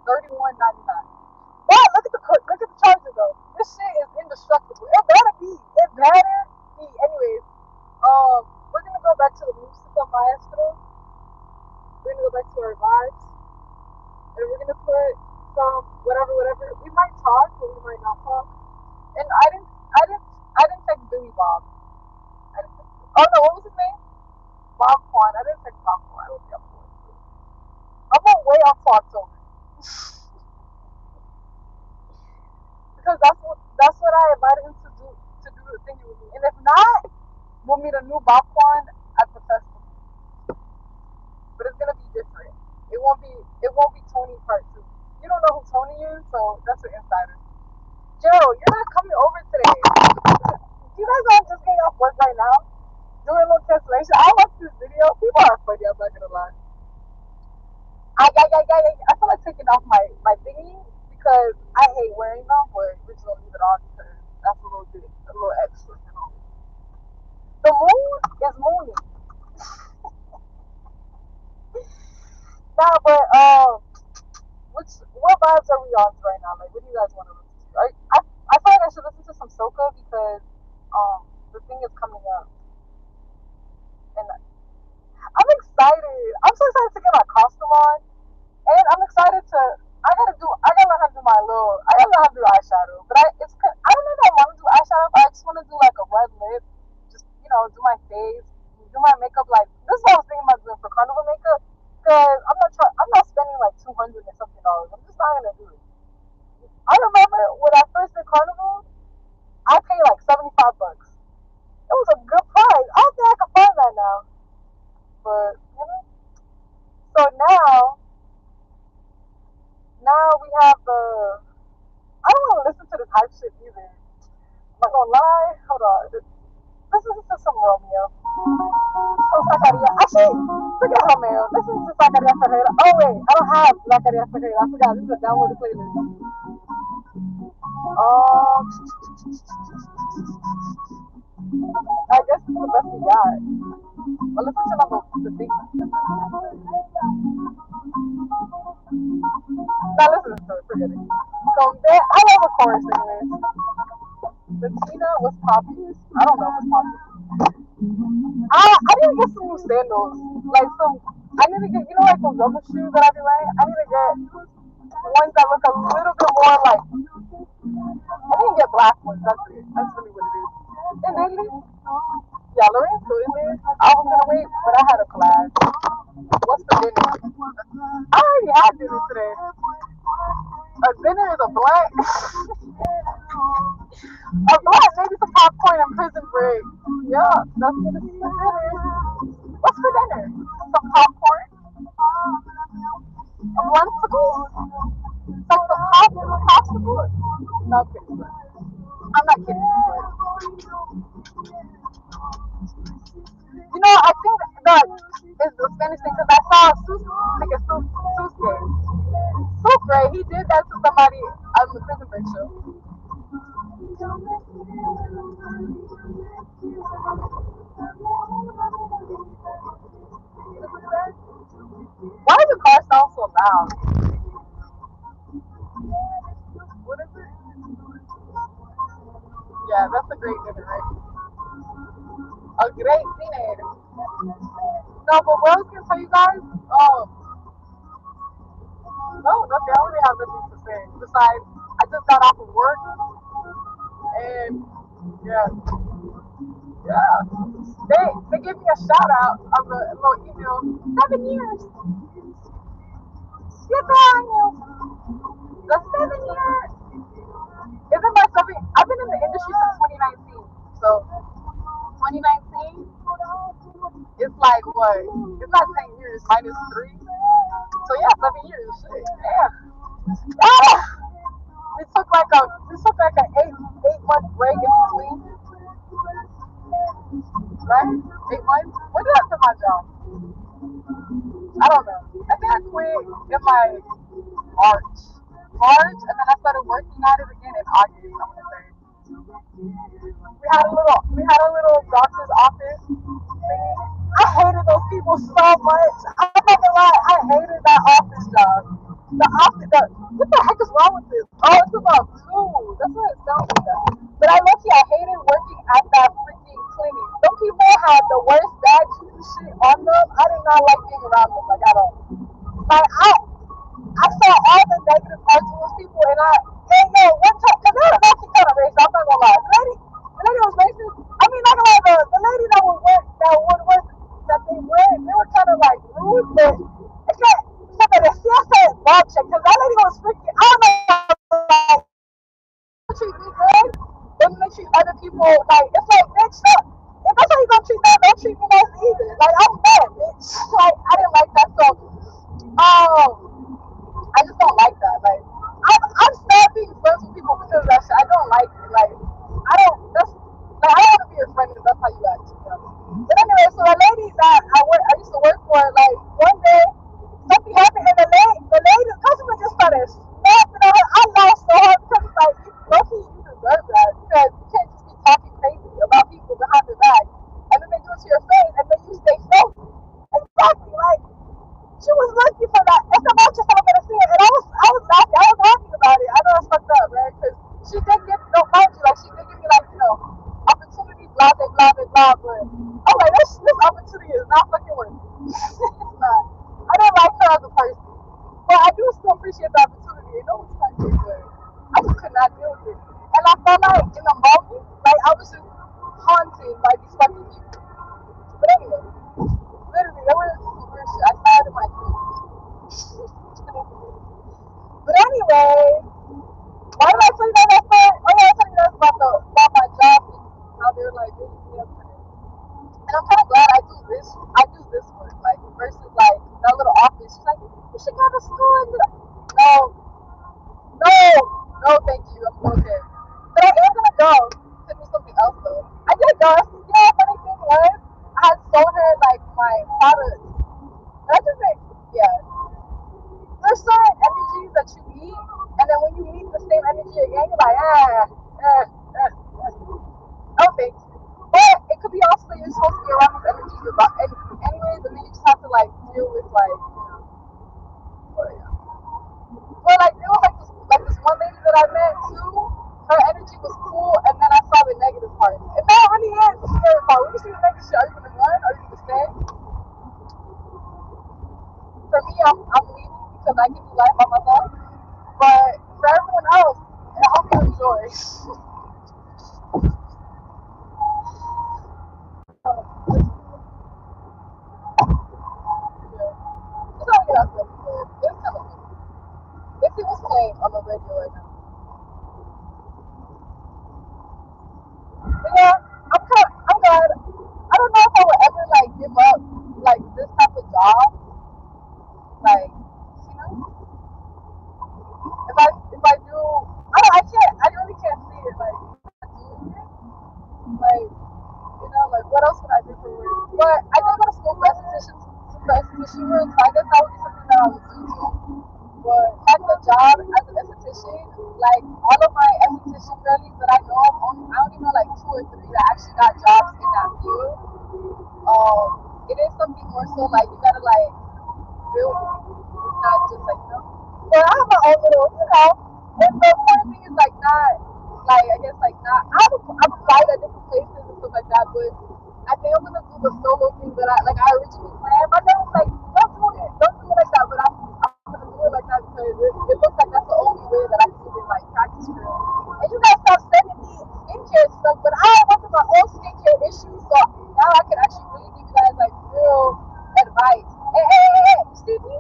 $31.99. Wow, look at the charger though. This shit is indestructible. It better be. It better be. Anyways, we're gonna go back to the musical maestro. We're gonna go back to our vibes, and we're gonna put some whatever. We might talk, but we might not talk. And I didn't take Billy Bob. I didn't take, oh no, what was his name? Bob Quan. I didn't take Bob Quan. I don't think I'm going to. I'm gonna wait until October because that's what I invited him to do the thing with me. And if not, we'll meet a new Bob Quan at the festival. But it's gonna be different. It won't be Tony part two. You don't know who Tony is, so that's an insider. Joe, you're not coming over today. You guys aren't just getting off work right now? Doing a little cancellation. I watched this video. People are funny, I'm not gonna lie. I feel like taking off my thingy because I hate wearing them, but we're just gonna leave it on because that's a little extra, you know. The moon is mooning. Nah, but what vibes are we on right now? Like, what do you guys want to listen to? I feel like I should listen to some soca because the thing is coming up, and I'm excited. I'm so excited to get my costume on, and I'm excited to. I gotta learn how to do my little. I gotta learn how to do eyeshadow, but I don't know if I want to do eyeshadow. But I just want to do like a red lip, just do my face, do my makeup. Like this is what I was thinking about doing for carnival makeup. Cause I'm not spending like $200 and something. I'm just not gonna do it. I remember when I first did carnival, I paid like $75. It was a good price. I don't think I can find that now. But so now we have the. I don't want to listen to this hype shit either. I'm not gonna lie. Hold on. Let's listen to some Romeo. Oh, Zacaria. Actually, forget Romeo. Listen to Zacaria Ferreira. Oh wait, I don't have Zacaria Ferreira. I forgot. This is a downloaded playlist. Um, I guess this is the best we got. But listen to the thing. Now listen to it. Forget it. So then, I love a chorus anyways. The Tina was popping. I don't know what's popping. I need to get some new sandals. Like I need to get, like those rubber shoes that I be wearing. I need to get ones that look a little bit more like, I need to get black ones. That's it. That's really what it is. And lately, yeah, Lorene's still in there. I was gonna wait, but I had a class. What's for dinner? I already had dinner today. A dinner is a blunt. A blunt, maybe some popcorn and prison break. Yeah, that's what it is for dinner. What's for dinner? Some popcorn? A bluntable? Like some popsicle? No, I'm kidding. I'm not kidding. I think that is the Spanish thing because I saw Suske. Sucre, he did that to somebody on the prison break show. Why does the car sound so loud? What is it? Yeah, that's a great dinner, right? A great dinner. No, but what I was gonna tell you guys, no, nothing. I don't really have nothing to say. Besides, I just got off of work, and yeah, yeah. They gave me a shout out on the little email. 7 years. 7 años. The 7 years. Isn't that something? I've been in the industry since 2019. So 2019 is like what? It's not 10 years minus three. So yeah, 7 years. Shit. Yeah. Ah! We took like an eight month break in between, right? 8 months. When did I quit my job? I don't know. I think I quit in like March. And then I started working at it again in August. I'm gonna say we had a little doctor's office thingy. I hated those people so much. I'm not gonna lie, I hated that office job. What the heck is wrong with this? Oh, it's about food. That's what it sounds like that. But I look, I hated working at that freaking clinic. Some people had the worst bad juice and shit on them. I did not like being around them, like, at all. Like, I saw all the negative parts of those people, and yo, one time, because they were actually kind of racist, I'm not gonna lie. The lady was racist. I mean, not gonna lie, the lady that they were kind of like rude, but it's like, so that they still said love check, because that lady was freaking, I don't know, like, treat me good, then they treat other people, like, it's like, bitch, stop. If that's how you gonna treat them, don't treat me nice either. Like, I'm mad, bitch. Like, I didn't like that, so, I just don't like that. Like, I'm sad being friends with people because of that shit. I don't like it. Like, I don't. That's like I don't want to be your friend if that's how you act. You know? But anyway, so the lady that I used to work for, like one day something happened and the customer just started snapping at her. I laughed so hard because it's like, lucky you deserve that because you can't just be talking crazy about people behind their back and then they do it to your face and then you stay focused. Exactly. Like, she was lucky for that. It's the most I'm gonna see it. And I was laughing. I was happy about it. I know it's fucked up, right? Because she did give me, no, mind you, like, she did give me, like, opportunity, blah, blah, blah, blah, blah. But I'm like, this opportunity is not fucking worth it. It's not. I didn't like her as a person. But I do still appreciate the opportunity. You know what's funny, but I just could not deal with it. And I felt like in the moment, like, I was just haunted by these fucking people. But anyway, literally, that was some weird shit. I saw it in my dreams. But anyway, why did I tell you that part? Oh yeah, I told you that about my job and how they're like really me up today. And I'm kind of glad I do this work like versus like that little office. She's like, you should go to school and do that. No, no, no, thank you. I'm okay. But I am gonna go to do something else though. I did go. You know, funny thing was I had sold her like my products. And I just think, yeah, there's certain energies that you meet, and then when you meet the same energy again, you're like, oh, thank you. But it could be also you're supposed to be around these energies about anyways, and then you just have to like deal with like, but yeah. But like there was like this one lady that I met too. Her energy was cool, and then I saw the negative part. And that really is the scary part. When you see the negative shit, are you gonna run? Are you gonna stay? For me, I'm leaving because I can do life on my own. But for everyone else, I hope you enjoy. It's not really that funny, but it's kind of funny. If he was playing on the radio right now. But yeah, I'm glad. I don't know if I would ever like give up like this type of job. Like, if I do, I really can't see it. Like, doing it. Like, like what else would I do for work? But I did go to school for esthetician work, so I guess that would be something that I would do too. But having a job as an esthetician, like all of my esthetician girlies that I know of, I only know like two or three that actually got jobs in that field. It is something more so like you gotta like build it. It's not just like But I have my own little, and the important thing is like not like I guess like not I've applied at different places and stuff like that, but I think I'm gonna do the solo thing that I originally planned. My dad was like, don't do it like that, but I'm gonna do it like that because it looks like that's the only way that I can even like practice real. And you guys stop sending me skincare stuff, but I went through my own skincare issues, so now I can actually really give you guys like real advice. Hey, you see me?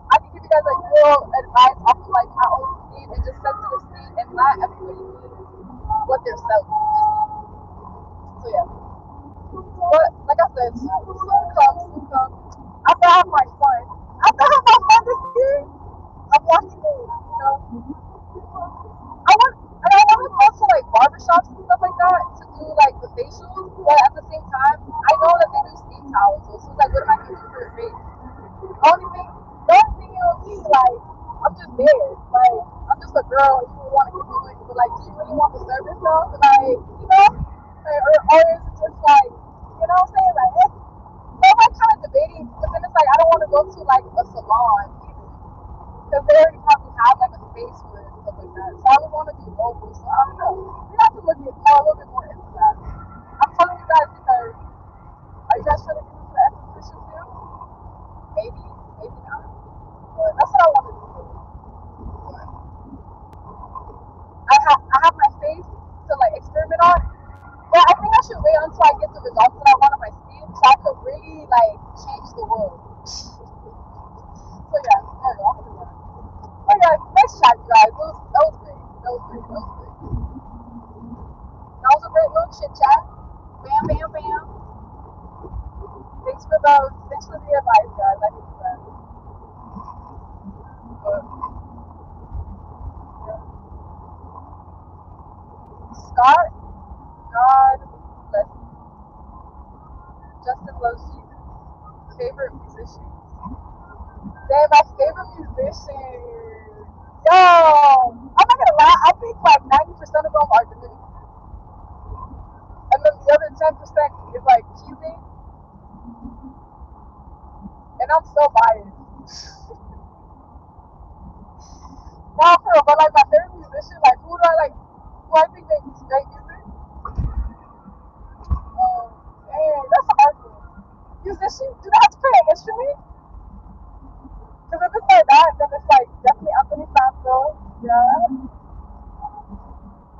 I can give you guys like real advice off of like my own skin and just sensitive skin, and not everybody needs what they're selling. So yeah. But like I said, soon come. After I have my fun. After I have my fun this year, I'm walking in, I want to go to like barbershops and stuff like that to do like the facials, but at the same time, I know that they do steam towels. So it's like, what am I gonna do for your face? The only thing it'll be like, I'm just there. Like, I'm just a girl. You would want to give me money, but like, do you really want the service though? Like, or is it just like, what I'm saying? Like, so I'm like kind of debating, but then it's like I don't want to go to like a salon either. because they already probably have like a space for it and stuff like that. So I would want to do mobile. So I don't know. We have to look at more, a little bit more into that. I'm telling you guys because are you guys trying to get into the esthetician field? Maybe, maybe not. But that's what I want to do. But I have my face to like experiment on. But I think I should wait until I get the results that I want on my skin so I could really like change the world. So yeah, there you go. I'm gonna do that. But yeah, nice chat, you guys. That was great. That was great. That was great. That was a great little chit chat. Bam, bam, bam. Thanks for the advice, guys. I need that. But yeah. Scott, God bless you. Justin loves Jesus. Favorite musician. They're my favorite musician. Yo, I'm not gonna lie. I think like 90% of them are Dominican, and then the other 10% is like Cuban, and I'm so biased. Nah, for real, but like my favorite musician, like who do I like? Who I think makes great music? Man, that's a hard one. Musician, do they have to play an instrument? Because if it's like that, then it's like definitely Anthony Santo. Yeah.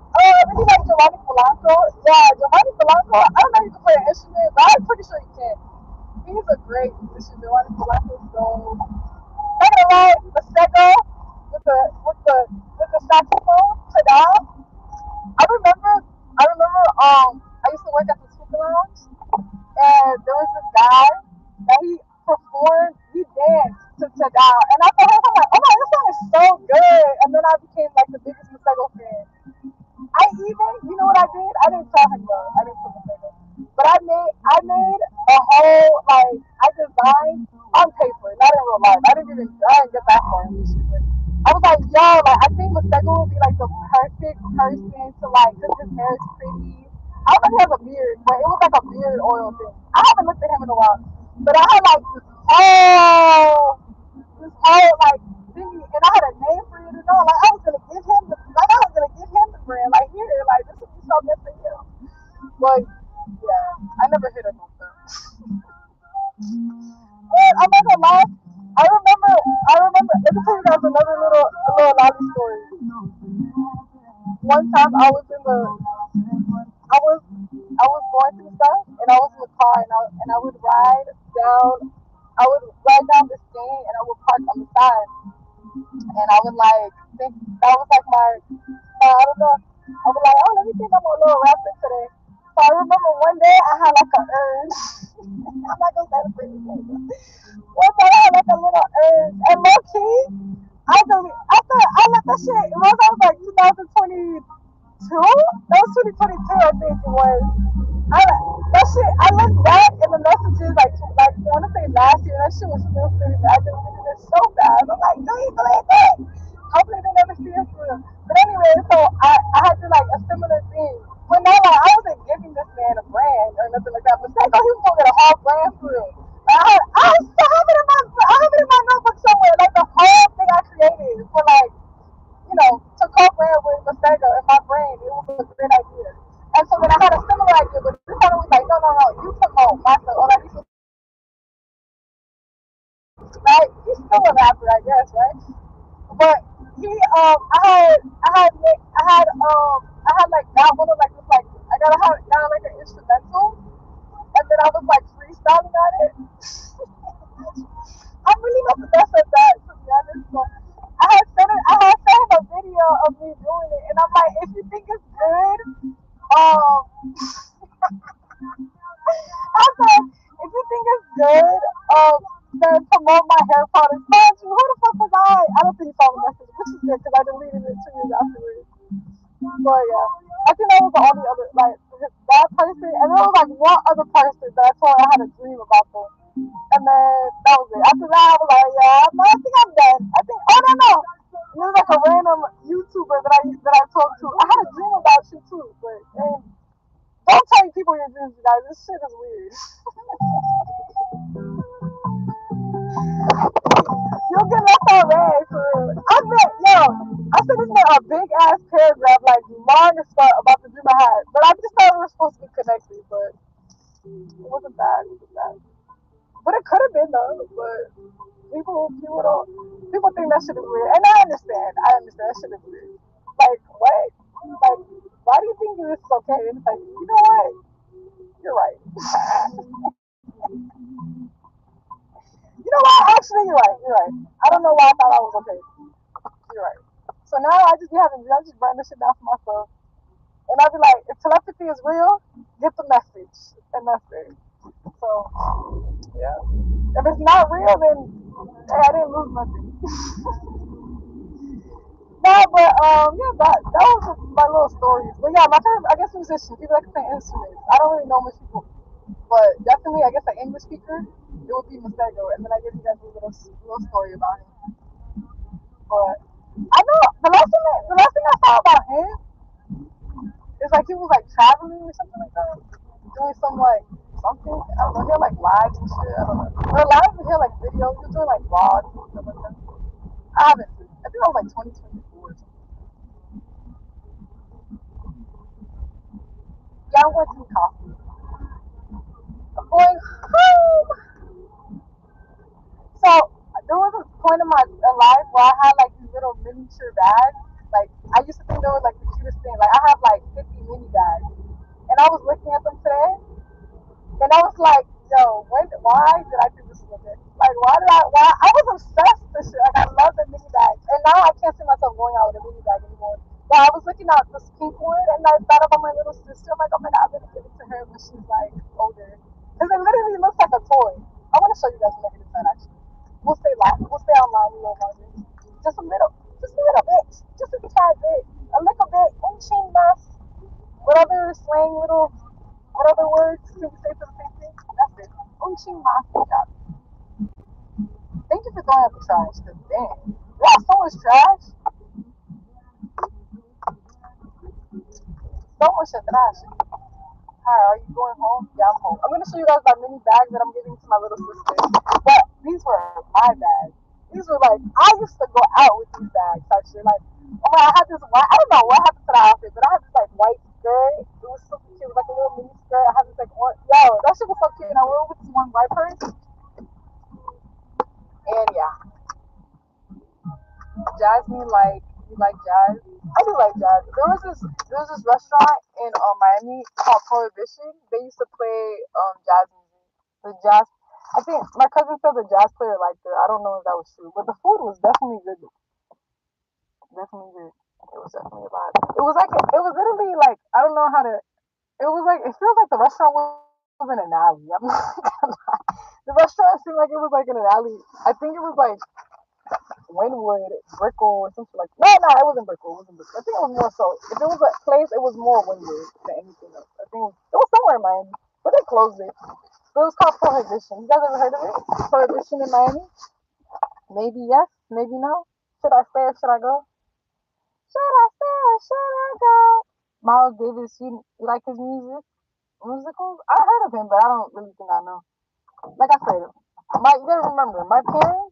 Maybe like Giovanni Polanco. Yeah, Giovanni Polanco. I don't know if he can play an instrument, but I'm pretty sure he can. He's a great musician. Giovanni Polanco. So not gonna lie, the Sega with the with the with the saxophone, ta-da. I used to work at the Super Lounge, and there was this guy that he performed, he danced to ta-da, and I thought I'm like, oh my, this song is so good, and then I became like the biggest Masego fan. You know what I did? I didn't tell him though. I didn't tell him though. But I made a whole like I designed on paper, not in real life. I didn't get that far in this shit. But I was like, yo, like I think Masego would be like the perfect person to like, cause his hair is pretty. I don't know if he has a beard, but it was like a beard oil thing. I haven't looked at him in a while, but I had like this whole like thingy, and I had a name for it and all. Like I was gonna give him the brand. Like here, like this would be so good for you. But yeah, I never hit him up though. And I'm not gonna lie. I remember. Let me tell you guys a little lobby story. One time I was, I was going through stuff, and I was in the car, and I would ride down this thing, and I would park on the side, and I would like think that was like I don't know. I was like, oh, let me think I'm a little rapper today. So I remember one day I had like an urge. I'm not gonna say the pretty thing. One day I had like a little urge, and low key, I let that shit. It was like 2022. That was 2022, I think it was. That shit. I look back in the messages like I want to say last year. That shit was still sitting there. I deleted it so fast. I'm like, do you believe that? Hopefully they never see it through. But anyway, so I had to like a similar thing. But now like I wasn't giving this man a brand or nothing like that. But I thought he was gonna get a whole brand through. I have it in my notebook somewhere. Like the whole thing I created for like to co-brand with Mustang in my brain, it was a great idea. And so then I had a similar idea, but this time it was like, no, you promote myself. Or like, right? He's still a rapper, I guess, right? But I had like got one of like this like got like an instrumental, and then I was like freestyling on it. I'm really not the best at that, to be honest. But I had sent him a video of me doing it, and I'm like, if you think it's good, I said, if you think it's good, then promote my hair products. Mind you, who the fuck was I? I don't think he saw the message, which is good because I deleted it 2 years afterwards. But yeah, I think that was the only other like that person, and there was like one other person that I told I had a dream about them, and then that was it. After that, I was like, yeah, no, I think I'm done. I think, oh no, it was like a random YouTuber that I talked to. I had a dream about you too, but don't tell people your dreams, you guys. This shit is weird. You'll get left on red for real. I bet, yo, I sent this man a big ass paragraph, like long as fuck, about the dream I had. But I just thought we were supposed to be connected, but it wasn't bad. It wasn't bad. But it could have been though. But people don't, people think that shit is weird, and I understand. I understand that shit is weird. Like what? Like why do you think this is okay? And it's like you know what? You're right. You know what? Actually, you're right. You're right. I don't know why I thought I was okay. You're right. So now I just be having, I just burn this shit down for myself. And I'll be like, if telepathy is real, get the message. And that's it. So, yeah. If it's not real, then hey, I didn't lose nothing. No, but yeah, that was my little stories. But yeah, my favorite, I guess musicians, people that can play instruments. I don't really know much people, but definitely, I guess an English speaker, it would be Masego. And then I give you guys a little story about him. But I know the last thing I saw about him is like he was like traveling or something like that, doing some like something. I don't know. He had like lives and shit. I don't know. Or lives and he had like videos. He was doing like vlogs and stuff like that. I haven't seen. I think that was like 2024 or something. Yeah, I'm going to coffee. I'm going home. So there was a point in my life where I had like these little miniature bags. Like I used to think they were like the cutest thing. Like I have like 50 mini bags, and I was looking at them today, and I was like, yo, why did I do this with it? Like, I was obsessed with this shit. Like, I love the mini bags. And now I can't see myself going out with a mini bag anymore. But I was looking at this pink one, and I thought about my little sister. I'm like, oh my God, I'm going to give it to her when she's, like, older. Because it literally looks like a toy. I want to show you guys when I get inside, actually. We'll stay live. We'll stay online a little longer. Just a little bit. Just a tad bit. A little bit. Un chin más. Whatever slang little, what other words do we say for the same thing? That's it. Unching Mafia. Thank you for throwing out the trash, because damn. That's so much trash. So much trash. Hi, are you going home? Yeah, I'm home. I'm going to show you guys my mini bags that I'm giving to my little sister. But these were my bags. These were like, I used to go out with these bags, actually. Like, oh my, I had this white, I don't know what happened to the outfit, but I had this like white skirt. It was super cute. It was like a little mini skirt. I had this like one, yo, that shit was so cute. And I wore it with this one white purse. And yeah, Jasmine, like you like jazz. I do like jazz. There was this restaurant in Miami called Prohibition. They used to play jazz music. The jazz. I think my cousin said the jazz player liked her. I don't know if that was true, but the food was definitely good. Definitely good. It was definitely a lot. It was literally like I don't know how to. It was like it feels like the restaurant was in an alley. I'm not gonna lie. The restaurant seemed like it was like in an alley. I think it was like Winwood, Brickle, or something like that. No, it wasn't Brickle. It wasn't Brickle. I think it was more so. If it was a place, it was more Winwood than anything else. I think it was somewhere in Miami, but they closed it. But it was called Prohibition. You guys ever heard of it? Prohibition in Miami? Maybe yes, maybe no. Should I stay or should I go? Should I stay or should I go? Miles Davis, you like his musicals? I heard of him, but I don't really think I know. Like I said, you gotta remember, my parents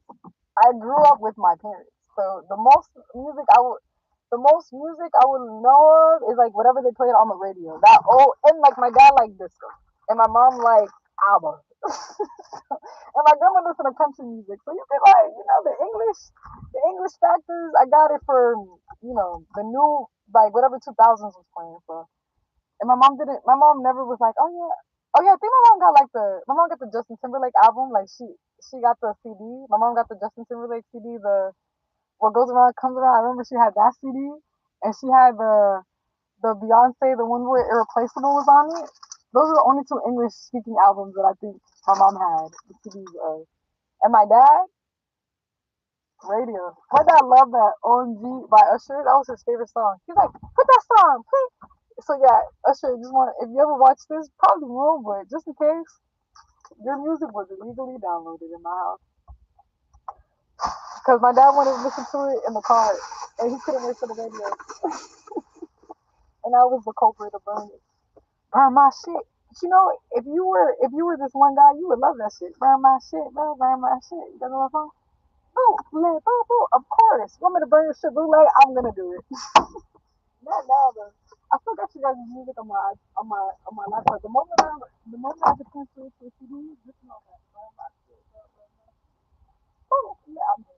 I grew up with my parents. So the most music I would know of is like whatever they played on the radio. That old and like my dad liked disco, and my mom liked ABBA, and my grandma listened to country music. So you can like the English factors. I got it for the new like whatever 2000s was playing. So and my mom didn't. My mom never was like, oh yeah, oh yeah. I think my mom got the Justin Timberlake album. Like she got the CD. My mom got the Justin Timberlake CD. The What Goes Around Comes Around. I remember she had that CD, and she had the Beyonce, the one where Irreplaceable was on it. Those are the only two English speaking albums that I think my mom had the CDs of. And my dad, radio. My dad loved that OMG by Usher. That was his favorite song. He's like, put that song, please. So yeah, Usher, just want if you ever watch this, probably won't, but just in case, your music was illegally downloaded in my house because my dad wanted to listen to it in the car, and he couldn't wait for the radio, and I was the culprit of burning it. Burn my shit. But if you were this one guy, you would love that shit. Burn my shit, bro. Burn my shit. You know what I'm saying? Oh, man, oh, oh, of course. You want me to burn your shit bootleg? I'm gonna do it. Not now though. I still got you guys' music on my laptop. The moment I get to the CD, just know that. Burn my shit. Oh, yeah, I'm good.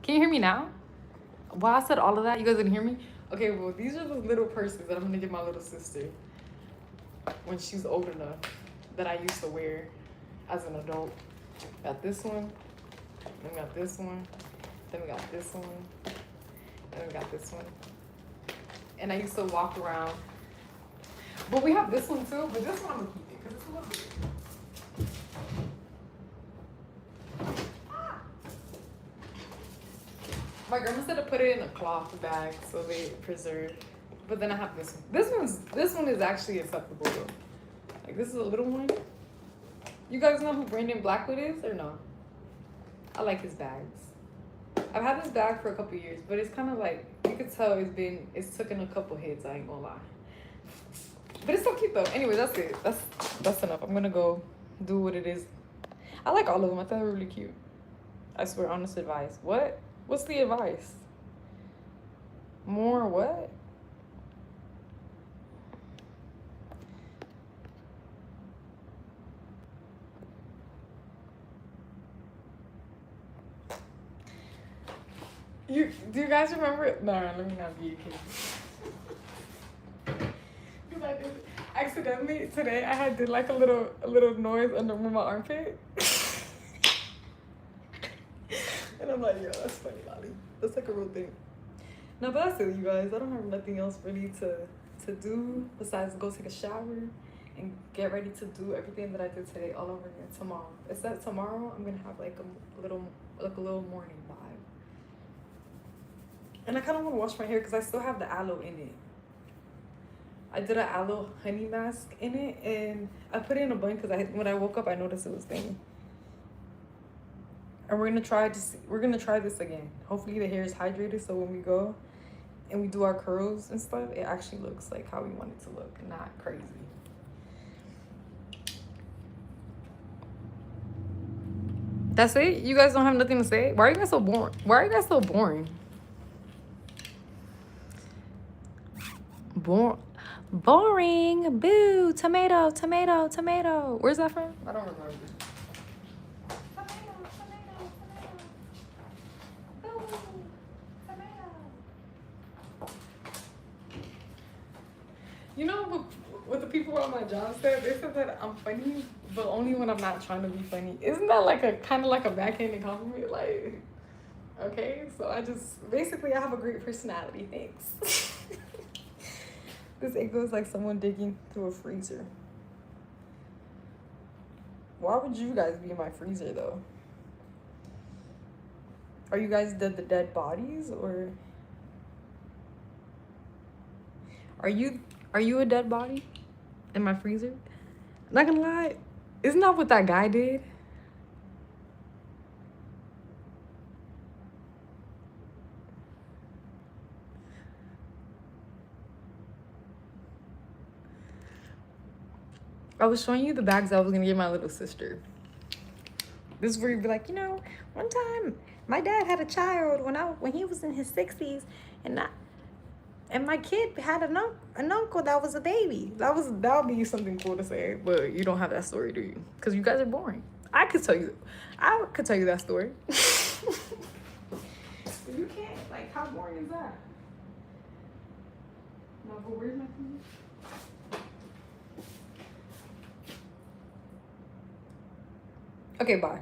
Can you hear me now? Well, I said all of that. You guys didn't hear me? Okay, well, these are the little purses that I'm gonna give my little sister when she's old enough that I used to wear as an adult. Got this one, then we got this one, then we got this one, then we got this one. And I used to walk around. But we have this one too, but this one I'm gonna keep it because it's a little bit. My grandma said to put it in a cloth bag so they preserve. But then I have this one. This one is actually acceptable though. Like this is a little one. You guys know who Brandon Blackwood is or no? I like his bags. I've had this bag for a couple years, but it's kind of like you could tell it's taken a couple hits. I ain't gonna lie, but it's so cute though. Anyway, that's it. That's enough. I'm gonna go do what it is. I like all of them. I thought they were really cute. I swear, honest advice. What? What's the advice? More what? Do you guys remember? No, let me not be a kid. Because I did accidentally today. I had did like a little noise under my armpit, and I'm like, yo, that's funny, Lolly. That's like a real thing. No, but that's it, you guys. I don't have nothing else really to do besides go take a shower and get ready to do everything that I did today all over again tomorrow. Except tomorrow I'm gonna have like a little morning vibe. And I kind of want to wash my hair because I still have the aloe in it. I did an aloe honey mask in it, and I put it in a bun because when I woke up I noticed it was stinging. And we're gonna try this again. Hopefully the hair is hydrated so when we go and we do our curls and stuff, it actually looks like how we want it to look, not crazy. That's it? You guys don't have nothing to say? Why are you guys so boring? Why are you guys so boring? Boring. Boo. Tomato, tomato, tomato. Where's that from? I don't remember. Tomato, tomato, tomato. Boo. Tomato. You know what the people on my job said? They said that I'm funny, but only when I'm not trying to be funny. Isn't that like a kind of like a backhanded compliment? Like, okay, so I have a great personality. Thanks. This echo is like someone digging through a freezer. Why would you guys be in my freezer though? Are you guys the dead bodies or are you a dead body in my freezer? Not gonna lie, isn't that what that guy did? I was showing you the bags I was gonna give my little sister. This is where you'd be like, one time my dad had a child when he was in his 60s, and my kid had an uncle that was a baby. That would be something cool to say, but you don't have that story, do you? Because you guys are boring. I could tell you that story. But you can't. Like, how boring is that? No, but where's my food? Okay, bye.